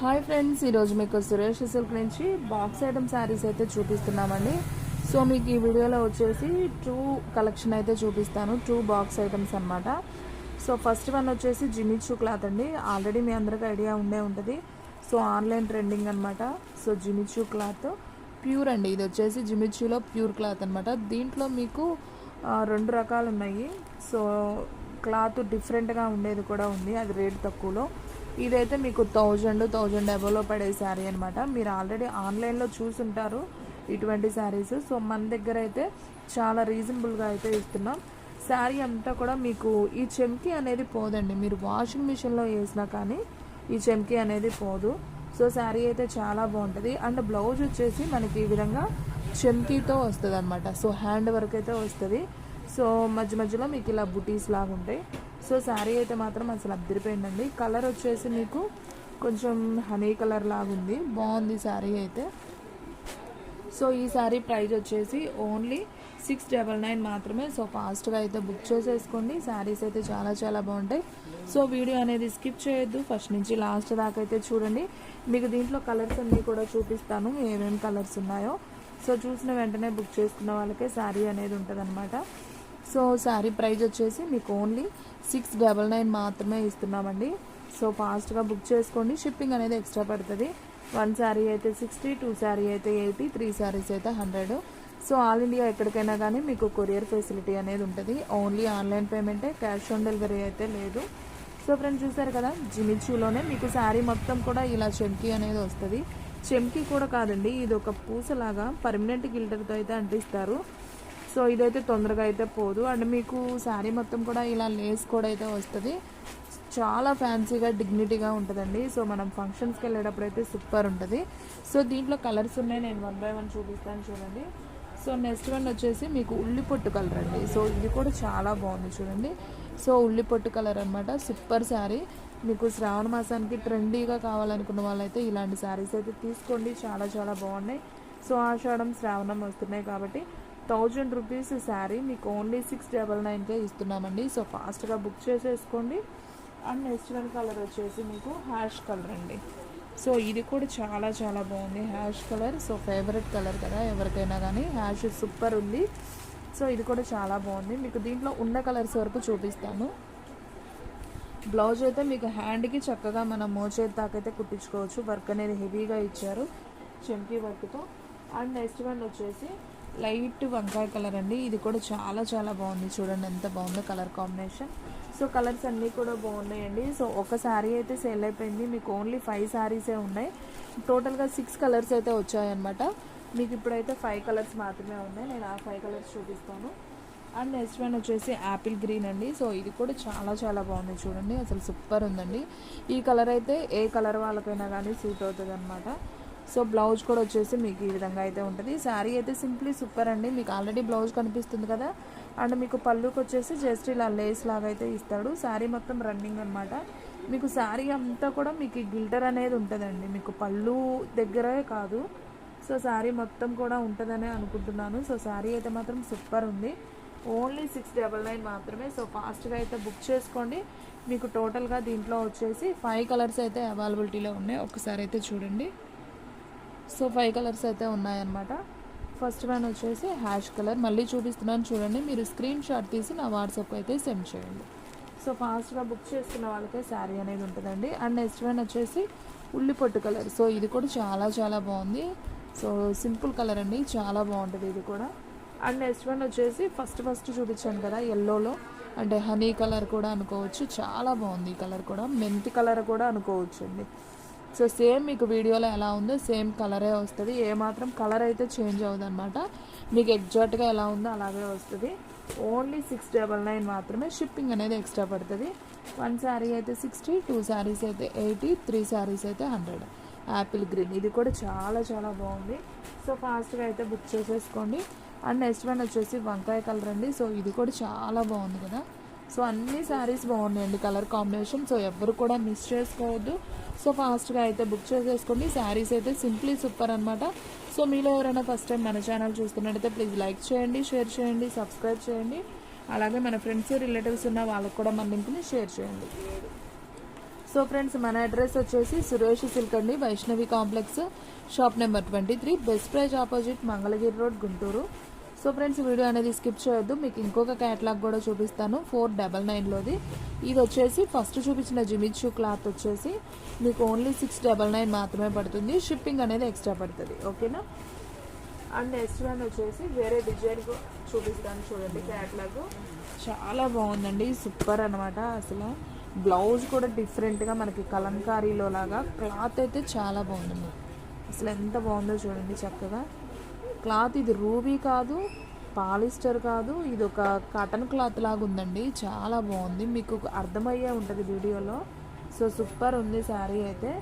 Hi friends, ఈరోజు మీకు Suresh silk నుంచి బాక్స్ ఐటమ్ శారీస్ అయితే చూపిస్తున్నామండి. సో మీకు ఈ వీడియోలో వచ్చేసి 2 కలెక్షన్ అయితే చూపిస్తాను. 2 బాక్స్ ఐటమ్స్ అనమాట. సో ఫస్ట్ వన్ వచ్చేసి జిమిచూ క్లాత్ అండి. ఆల్రెడీ మీ అందరికీ ఐడియా ఉండే ఉంటుంది. సో ఆన్లైన్ ట్రెండింగ్ అనమాట. సో జిమిచూ క్లాత్ ప్యూర్ అండి. ఇది వచ్చేసి జిమిచూలో ప్యూర్ క్లాత్ అనమాట. దీంట్లో మీకు 2 రకాలు ఉన్నాయి. సో క్లాత్ డిఫరెంట్గా ఉండేది కూడా ఉంది, అది రేట్ తక్కువలో. ఇదైతే మీకు 1000 అబోలో పడే శారీ అనమాట. మీరు ఆల్రెడీ ఆన్లైన్లో చూసుంటారు ఇటువంటి శారీస్. సో మన దగ్గర అయితే చాలా రీజనబుల్గా అయితే ఇస్తున్నాం. శారీ అంతా కూడా మీకు ఈ చెమ్కీ అనేది పోదండి. మీరు వాషింగ్ మిషన్లో వేసినా కానీ ఈ చెమ్కీ అనేది పోదు. సో శారీ అయితే చాలా బాగుంటుంది. అండ్ బ్లౌజ్ వచ్చేసి మనకి ఈ విధంగా చెమ్కీతో వస్తుంది అనమాట. సో హ్యాండ్ వర్క్ అయితే వస్తుంది. సో మధ్య మధ్యలో మీకు ఇలా బుటీస్ లాగా ఉంటాయి. సో శారీ అయితే మాత్రం అసలు అద్దరిపోయిందండి. కలర్ వచ్చేసి మీకు కొంచెం హనీ కలర్ లాగా ఉంది, బాగుంది శారీ అయితే. సో ఈ శారీ ప్రైస్ వచ్చేసి ఓన్లీ 699 మాత్రమే. సో ఫాస్ట్గా అయితే బుక్ చేసేసుకోండి. శారీస్ అయితే చాలా చాలా బాగుంటాయి. సో వీడియో అనేది స్కిప్ చేయొద్దు, ఫస్ట్ నుంచి లాస్ట్ దాకా అయితే చూడండి. మీకు దీంట్లో కలర్స్ అన్నీ కూడా చూపిస్తాను, ఏమేమి కలర్స్ ఉన్నాయో. సో చూసిన వెంటనే బుక్ చేసుకున్న వాళ్ళకే శారీ అనేది ఉంటుంది. సో శారీ ప్రైస్ వచ్చేసి మీకు ఓన్లీ 699 మాత్రమే ఇస్తున్నామండి. సో ఫాస్ట్గా బుక్ చేసుకోండి. షిప్పింగ్ అనేది ఎక్స్ట్రా పడుతుంది. 1 శారీ అయితే 60, 2 శారీ అయితే 80, 3 శారీస్ అయితే 100. సో ఆల్ ఇండియా ఎక్కడికైనా కానీ మీకు కొరియర్ ఫెసిలిటీ అనేది ఉంటుంది. ఓన్లీ ఆన్లైన్ పేమెంటే, క్యాష్ ఆన్ డెలివరీ అయితే లేదు. సో ఫ్రెండ్స్ చూసారు కదా, జిమిచూలోనే మీకు శారీ మొత్తం కూడా ఇలా చెమ్కీ అనేది వస్తుంది. చెమ్కీ కూడా కాదండి, ఇది ఒక పూసలాగా పర్మనెంట్ గిల్టర్తో అయితే అంటిస్తారు. సో ఇదైతే తొందరగా అయితే పోదు. అండ్ మీకు శారీ మొత్తం కూడా ఇలా లేస్ కూడా అయితే వస్తుంది. చాలా ఫ్యాన్సీగా డిగ్నిటీగా ఉంటుందండి. సో మనం ఫంక్షన్స్కి వెళ్ళేటప్పుడు అయితే సూపర్ ఉంటుంది. సో దీంట్లో కలర్స్ ఉన్నాయి, నేను 1 by 1 చూపిస్తాను చూడండి. సో నెక్స్ట్ వన్ వచ్చేసి మీకు ఉల్లిపొట్టు కలర్ అండి. సో ఇది కూడా చాలా బాగుంది చూడండి. సో ఉల్లిపొట్టు కలర్ అనమాట. సూపర్ శారీ. మీకు శ్రావణ మాసానికి ట్రెండీగా కావాలనుకున్న వాళ్ళైతే ఇలాంటి శారీస్ అయితే తీసుకోండి, చాలా చాలా బాగున్నాయి. సో ఆషాఢం శ్రావణం వస్తున్నాయి కాబట్టి 1000 రూపీస్ శారీ మీకు ఓన్లీ 699కే ఇస్తున్నామండి. సో ఫాస్ట్గా బుక్ చేసేసుకోండి. అండ్ నెక్స్ట్ వన్ కలర్ వచ్చేసి మీకు హ్యాష్ కలర్ అండి. సో ఇది కూడా చాలా చాలా బాగుంది, ash colour. So favourite colour కదా ఎవరికైనా కానీ, హ్యాష్ సూపర్ ఉంది. సో ఇది కూడా చాలా బాగుంది. మీకు దీంట్లో ఉన్న కలర్స్ వరకు చూపిస్తాను. బ్లౌజ్ అయితే మీకు హ్యాండ్కి చక్కగా మనం మోచేతి దాకైతే కుట్టించుకోవచ్చు. వర్క్ అనేది హెవీగా ఇచ్చారు చెంకీ వర్క్తో. అండ్ నెక్స్ట్ వన్ వచ్చేసి లైట్ వంకాయ కలర్ అండి. ఇది కూడా చాలా చాలా బాగుంది, చూడండి ఎంత బాగుందో కలర్ కాంబినేషన్. సో కలర్స్ అన్నీ కూడా బాగున్నాయండి. సో ఒక శారీ అయితే సేల్ అయిపోయింది. మీకు ఓన్లీ 5 శారీసే ఉన్నాయి. టోటల్గా 6 కలర్స్ అయితే వచ్చాయన్నమాట. మీకు ఇప్పుడైతే 5 కలర్స్ మాత్రమే ఉన్నాయి. నేను ఆ 5 కలర్స్ చూపిస్తాను. అండ్ నెక్స్ట్ వన్ వచ్చేసి యాపిల్ గ్రీన్ అండి. సో ఇది కూడా చాలా చాలా బాగుంది చూడండి, అసలు సూపర్ ఉందండి. ఈ కలర్ అయితే ఏ కలర్ వాళ్ళకైనా కానీ సూట్ అవుతుంది అనమాట. సో బ్లౌజ్ కూడా వచ్చేసి మీకు ఈ విధంగా అయితే ఉంటుంది. శారీ అయితే సింప్లీ సూపర్ అండి. మీకు ఆల్రెడీ బ్లౌజ్ కనిపిస్తుంది కదా. అండ్ మీకు పళ్ళుకి వచ్చేసి జస్ట్ ఇలా లేస్ లాగా అయితే ఇస్తాడు. శారీ మొత్తం రన్నింగ్ అనమాట. మీకు శారీ అంతా కూడా మీకు గిల్టర్ అనేది ఉంటుందండి, మీకు పళ్ళు దగ్గరే కాదు. సో శారీ మొత్తం కూడా ఉంటుందనే అనుకుంటున్నాను. సో శారీ అయితే మాత్రం సూపర్ ఉంది. ఓన్లీ 699 మాత్రమే. సో ఫాస్ట్గా అయితే బుక్ చేసుకోండి. మీకు టోటల్గా దీంట్లో వచ్చేసి 5 కలర్స్ అయితే అవైలబిలిటీలో ఉన్నాయి. ఒకసారి అయితే చూడండి. సో 5 కలర్స్ అయితే ఉన్నాయన్నమాట. ఫస్ట్ వన్ వచ్చేసి హ్యాష్ కలర్, మళ్ళీ చూపిస్తున్నాను చూడండి. మీరు స్క్రీన్ షాట్ తీసి నా వాట్సాప్కి అయితే సెండ్ చేయండి. సో ఫాస్ట్గా బుక్ చేసుకున్న వాళ్ళకే శారీ అనేది ఉంటుందండి. అండ్ నెక్స్ట్ వన్ వచ్చేసి ఉల్లిపొట్టు కలర్. సో ఇది కూడా చాలా చాలా బాగుంది. సో సింపుల్ కలర్ అండి, చాలా బాగుంటుంది ఇది కూడా. అండ్ నెక్స్ట్ వన్ వచ్చేసి ఫస్ట్ చూపించాను కదా ఎల్లోలో, అంటే హనీ కలర్ కూడా అనుకోవచ్చు, చాలా బాగుంది ఈ కలర్ కూడా. మెంతి కలర్ కూడా అనుకోవచ్చు అండి. సో సేమ్ మీకు వీడియోలో ఎలా ఉందో సేమ్ కలరే వస్తుంది, ఏమాత్రం కలర్ అయితే చేంజ్ అవ్వదు అనమాట. మీకు ఎగ్జాక్ట్గా ఎలా ఉందో అలాగే వస్తుంది. ఓన్లీ 699 మాత్రమే. షిప్పింగ్ అనేది ఎక్స్ట్రా పడుతుంది. 1 శారీ అయితే 60, 2 శారీస్ అయితే 80, 3 శారీస్ అయితే 100. యాపిల్ గ్రీన్, ఇది కూడా చాలా చాలా బాగుంది. సో ఫాస్ట్గా అయితే బుక్ చేసేసుకోండి. అండ్ నెక్స్ట్ వన్ వచ్చేసి వంకాయ కలర్ అండి. సో ఇది కూడా చాలా బాగుంది కదా. సో అన్ని శారీస్ బాగున్నాయండి కలర్ కాంబినేషన్. సో ఎవరు కూడా మిస్ చేసుకోవద్దు. సో ఫాస్ట్గా అయితే బుక్ చేసేసుకోండి. శారీస్ అయితే సింప్లీ సూపర్ అనమాట. సో మీలో ఎవరైనా ఫస్ట్ టైం మన ఛానల్ చూస్తున్నట్టయితే ప్లీజ్ లైక్ చేయండి, షేర్ చేయండి, సబ్స్క్రైబ్ చేయండి. అలాగే మన ఫ్రెండ్స్ రిలేటివ్స్ ఉన్న వాళ్ళకి కూడా మన లింక్ని షేర్ చేయండి. సో ఫ్రెండ్స్ మన అడ్రస్ వచ్చేసి సురేష్ సిల్క్ అండి, Vaishnavi complex, shop number 23, best praise opposite, Mangalagiri road, Guntur. So friends video అనేది స్కిప్ చేయొద్దు, మీకు ఇంకొక క్యాటలాగ్ కూడా చూపిస్తాను 499లోది. ఇది వచ్చేసి ఫస్ట్ చూపించిన జిమిచూ క్లాత్ వచ్చేసి మీకు ఓన్లీ 699 మాత్రమే పడుతుంది, షిప్పింగ్ అనేది ఎక్స్ట్రా పడుతుంది. ఓకేనా. అండ్ నెక్స్ట్ వన్ వచ్చేసి వేరే డిజైన్ చూపిస్తాను చూడండి. క్యాటలాగ్ చాలా బాగుందండి, సూపర్ అనమాట. అసలు బ్లౌజ్ కూడా డిఫరెంట్గా మనకి కలంకారీలో లాగా, క్లాత్ అయితే చాలా బాగుందండి. అసలు ఎంత బాగుందో చూడండి చక్కగా క్లాత్. ఇది రూబీ కాదు, పాలిస్టర్ కాదు, ఇది ఒక కాటన్ క్లాత్ లాగా ఉందండి, చాలా బాగుంది, మీకు అర్థమయ్యే ఉంటుంది వీడియోలో. సో సూపర్ ఉంది శారీ అయితే.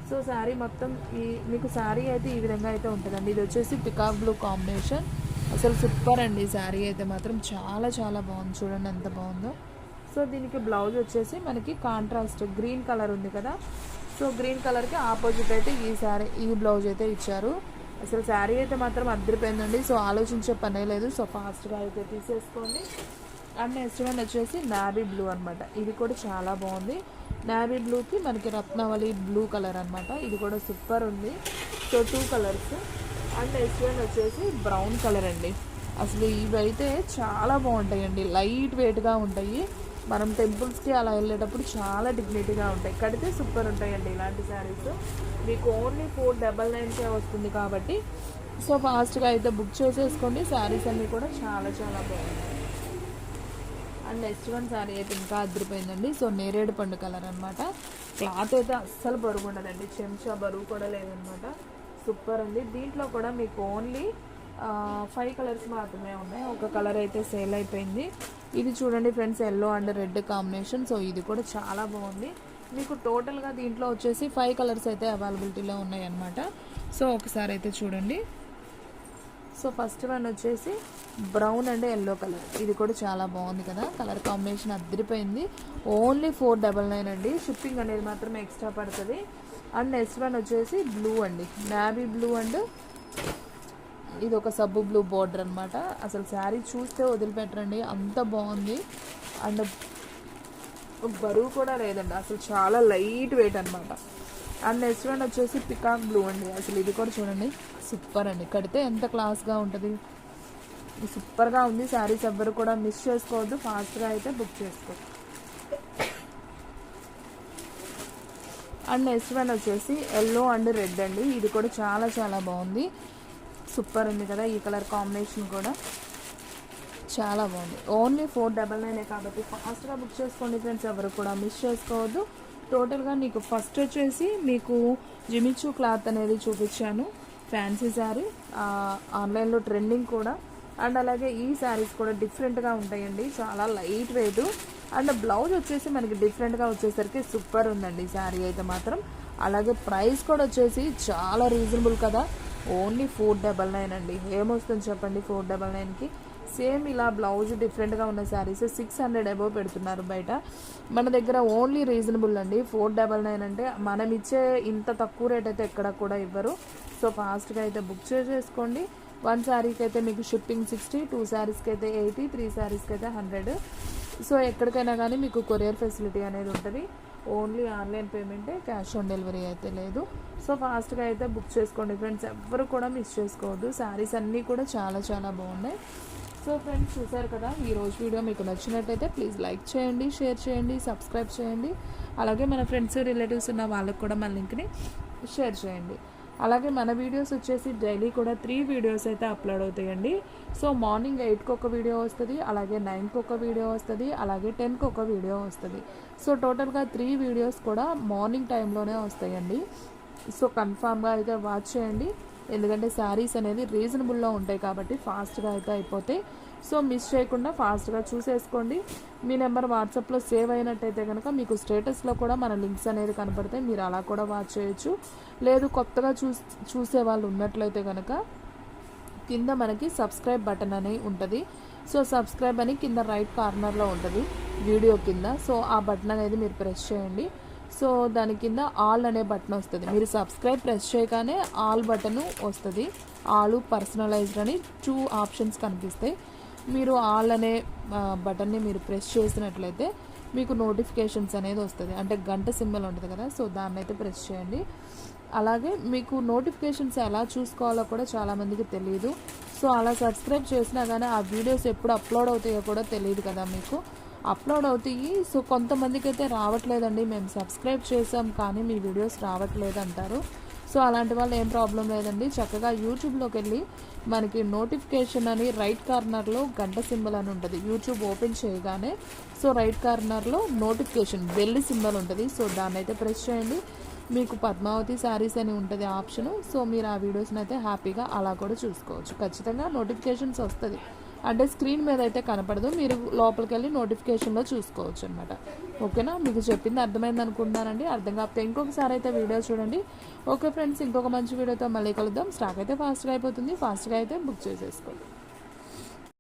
సో శారీ మొత్తం మీకు శారీ అయితే ఈ విధంగా అయితే ఉంటుందండి. ఇది వచ్చేసి పికాక్ బ్లూ కాంబినేషన్, అసలు సూపర్ అండి. శారీ అయితే మాత్రం చాలా చాలా బాగుంది, చూడండి ఎంత బాగుందో. సో దీనికి బ్లౌజ్ వచ్చేసి మనకి కాంట్రాస్ట్ గ్రీన్ కలర్ ఉంది కదా, సో గ్రీన్ కలర్కి ఆపోజిట్ అయితే ఈ బ్లౌజ్ అయితే ఇచ్చారు. అసలు శారీ అయితే మాత్రం అద్దరిపోయిందండి. సో ఆలోచించే పనే లేదు, సో ఫాస్ట్గా అయితే తీసేసుకోండి. అండ్ నెక్స్ట్ వన్ వచ్చేసి నావీ బ్లూ అనమాట, ఇది కూడా చాలా బాగుంది. నావీ బ్లూకి మనకి రత్నావళి బ్లూ కలర్ అనమాట, ఇది కూడా సూపర్ ఉంది. So 2 colours. And next one వచ్చేసి బ్రౌన్ కలర్ అండి. అసలు ఇవైతే చాలా బాగుంటాయండి, లైట్ వెయిట్గా ఉంటాయి, మనం టెంపుల్స్కి అలా వెళ్ళేటప్పుడు చాలా డిగ్నిటీగా ఉంటాయి, కడితే సూపర్ ఉంటాయండి ఇలాంటి శారీస్. మీకు ఓన్లీ 499కే వస్తుంది కాబట్టి సో ఫాస్ట్గా అయితే బుక్ చేసేసుకోండి. శారీస్ అన్నీ కూడా చాలా చాలా బాగున్నాయి. అండ్ నెక్స్ట్ వన్ శారీ అయితే ఇంకా అదిరిపోయిందండి. సో నేరేడు పండు కలర్ అనమాట, క్లాత్ అయితే అస్సలు బరువు ఉండదండి, చెంచా బరువు కూడా లేదనమాట, సూపర్ ఉంది. దీంట్లో కూడా మీకు ఓన్లీ 5 కలర్స్ మాత్రమే ఉన్నాయి, ఒక కలర్ అయితే సేల్ అయిపోయింది. ఇది చూడండి friends, yellow and red combination. So ఇది కూడా చాలా బాగుంది. మీకు టోటల్గా దీంట్లో వచ్చేసి 5 కలర్స్ అయితే అవైలబిలిటీలో ఉన్నాయి అన్నమాట. సో ఒకసారి అయితే చూడండి. సో ఫస్ట్ వన్ వచ్చేసి బ్రౌన్ అండ్ ఎల్లో కలర్, ఇది కూడా చాలా బాగుంది కదా, కలర్ కాంబినేషన్ అద్దరిపోయింది. ఓన్లీ 499 అండి, షిప్పింగ్ అనేది మాత్రం ఎక్స్ట్రా పడుతుంది. అండ్ నెక్స్ట్ వన్ వచ్చేసి బ్లూ అండి, నావీ బ్లూ అండ్ ఇది ఒక సబ్బు బ్లూ బార్డర్ అనమాట. అసలు శారీ చూస్తే వదిలిపెట్టరండి, అంత బాగుంది. అండ్ బరువు కూడా లేదండి, అసలు చాలా లైట్ వెయిట్ అనమాట. అండ్ నెక్స్ట్ వన్ వచ్చేసి పికాక్ బ్లూ అండి, అసలు ఇది కూడా చూడండి సూపర్ అండి, కడితే ఎంత క్లాస్గా ఉంటుంది, సూపర్గా ఉంది. శారీస్ ఎవ్వరు కూడా మిస్ చేసుకోవద్దు, ఫాస్ట్గా అయితే బుక్ చేసుకోవచ్చు. అండ్ నెక్స్ట్ వన్ వచ్చేసి ఎల్లో అండ్ రెడ్ అండి, ఇది కూడా చాలా చాలా బాగుంది, సూపర్ ఉంది కదా. ఈ కలర్ కాంబినేషన్ కూడా చాలా బాగుంది. ఓన్లీ 499 కాబట్టి ఫాస్ట్గా బుక్ చేసుకోండి ఫ్రెండ్స్, ఎవరు కూడా మిస్ చేసుకోవద్దు. టోటల్గా నీకు ఫస్ట్ వచ్చేసి మీకు జిమిచూ క్లాత్ అనేది చూపించాను, ఫ్యాన్సీ శారీ, ఆన్లైన్లో ట్రెండింగ్ కూడా. అండ్ అలాగే ఈ శారీస్ కూడా డిఫరెంట్గా ఉంటాయండి, చాలా లైట్ వెయిట్. అండ్ బ్లౌజ్ వచ్చేసి మనకి డిఫరెంట్గా వచ్చేసరికి సూపర్ ఉందండి శారీ అయితే మాత్రం. అలాగే ప్రైస్ కూడా వచ్చేసి చాలా రీజనబుల్ కదా, ఓన్లీ 499 అండి. ఏమొస్తుంది చెప్పండి 499కి. సేమ్ ఇలా బ్లౌజ్ డిఫరెంట్గా ఉన్న శారీస్ 600 అబోవ్ పెడుతున్నారు బయట, మన దగ్గర ఓన్లీ రీజనబుల్ అండి. 499 అంటే మనం ఇచ్చే ఇంత తక్కువ రేట్ అయితే ఎక్కడ కూడా ఇవ్వరు. సో ఫాస్ట్గా అయితే బుక్ చేసేసుకోండి. 1 శారీకి అయితే మీకు షిప్పింగ్ 60, 2 శారీస్కి అయితే 80, 3 శారీస్కి అయితే 100. సో ఎక్కడికైనా కానీ మీకు కొరియర్ ఫెసిలిటీ అనేది ఉంటుంది, ఓన్లీ ఆన్లైన్ పేమెంటే, క్యాష్ ఆన్ డెలివరీ అయితే లేదు. సో ఫాస్ట్గా అయితే బుక్ చేసుకోండి ఫ్రెండ్స్, ఎవ్వరు కూడా మిస్ చేసుకోవద్దు. శారీస్ అన్నీ కూడా చాలా చాలా బాగున్నాయి. సో ఫ్రెండ్స్ చూసారు కదా, ఈరోజు వీడియో మీకు నచ్చినట్టయితే ప్లీజ్ లైక్ చేయండి, షేర్ చేయండి, సబ్స్క్రైబ్ చేయండి. అలాగే మన ఫ్రెండ్స్ రిలేటివ్స్ ఉన్న వాళ్ళకి కూడా మన లింక్ని షేర్ చేయండి. అలాగే మన వీడియోస్ వచ్చేసి డైలీ కూడా 3 వీడియోస్ అయితే అప్లోడ్ అవుతాయండి. సో మార్నింగ్ 8కి ఒక వీడియో వస్తుంది, అలాగే 9కి ఒక వీడియో వస్తుంది, అలాగే 10కి ఒక వీడియో వస్తుంది. సో టోటల్గా 3 వీడియోస్ కూడా మార్నింగ్ టైంలోనే వస్తాయండి. సో కన్ఫామ్గా అయితే వాచ్ చేయండి, ఎందుకంటే శారీస్ అనేది రీజనబుల్లో ఉంటాయి కాబట్టి ఫాస్ట్గా అయితే అయిపోతాయి. సో మిస్ చేయకుండా ఫాస్ట్గా చూసేసుకోండి. మీ నెంబర్ వాట్సాప్లో సేవ్ అయినట్టయితే కనుక మీకు స్టేటస్లో కూడా మన లింక్స్ అనేది కనపడతాయి, మీరు అలా కూడా వాచ్ చేయొచ్చు. లేదు కొత్తగా చూసే వాళ్ళు ఉన్నట్లయితే కనుక కింద మనకి సబ్స్క్రైబ్ బటన్ అనేది ఉంటుంది. సో సబ్స్క్రైబ్ అని కింద రైట్ కార్నర్లో ఉంటుంది వీడియో కింద. సో ఆ బటన్ అనేది మీరు ప్రెస్ చేయండి. సో దాని కింద ఆల్ అనే బటన్ వస్తుంది, మీరు సబ్స్క్రైబ్ ప్రెస్ చేయగానే ఆల్ బటన్ వస్తుంది. ఆల్ పర్సనలైజ్డ్ అని 2 ఆప్షన్స్ కనిపిస్తాయి. మీరు ఆల్ అనే బటన్ని మీరు ప్రెస్ చేసినట్లయితే మీకు నోటిఫికేషన్స్ అనేది వస్తుంది, అంటే గంట సింబల్ ఉంటుంది కదా, సో దాన్ని అయితే ప్రెస్ చేయండి. అలాగే మీకు నోటిఫికేషన్స్ ఎలా చూసుకోవాలో కూడా చాలామందికి తెలియదు. సో అలా సబ్స్క్రైబ్ చేసినా కానీ ఆ వీడియోస్ ఎప్పుడు అప్లోడ్ అవుతాయో కూడా తెలియదు కదా మీకు. అప్లోడ్ అవుతాయి, సో కొంతమందికి అయితే రావట్లేదండి, మేము సబ్స్క్రైబ్ చేసాం కానీ మీ వీడియోస్ రావట్లేదు అంటారు. సో అలాంటి వాళ్ళు ఏం ప్రాబ్లం లేదండి, చక్కగా యూట్యూబ్లోకి వెళ్ళి మనకి నోటిఫికేషన్ అని రైట్ కార్నర్లో గంట సింబల్ అని ఉంటుంది. యూట్యూబ్ ఓపెన్ చేయగానే సో రైట్ కార్నర్లో నోటిఫికేషన్ బెల్ సింబల్ ఉంటుంది. సో దాన్ని అయితే ప్రెస్ చేయండి. మీకు పద్మావతి శారీస్ అని ఉంటుంది ఆప్షను. సో మీరు ఆ వీడియోస్ని అయితే హ్యాపీగా అలా కూడా చూసుకోవచ్చు. ఖచ్చితంగా నోటిఫికేషన్స్ వస్తుంది, అంటే స్క్రీన్ మీద అయితే కనపడదు, మీరు లోపలికి వెళ్ళి నోటిఫికేషన్లో చూసుకోవచ్చు అనమాట. ఓకేనా, మీకు చెప్పింది అర్థమైంది అనుకుంటున్నానండి. అర్థం కాకపోతే ఇంకొకసారి అయితే వీడియో చూడండి. ఓకే ఫ్రెండ్స్, ఇంకొక మంచి వీడియోతో మళ్ళీ కలుద్దాం. స్టాక్ అయితే ఫాస్ట్గా అయిపోతుంది, ఫాస్ట్గా అయితే బుక్ చేసేసుకోండి.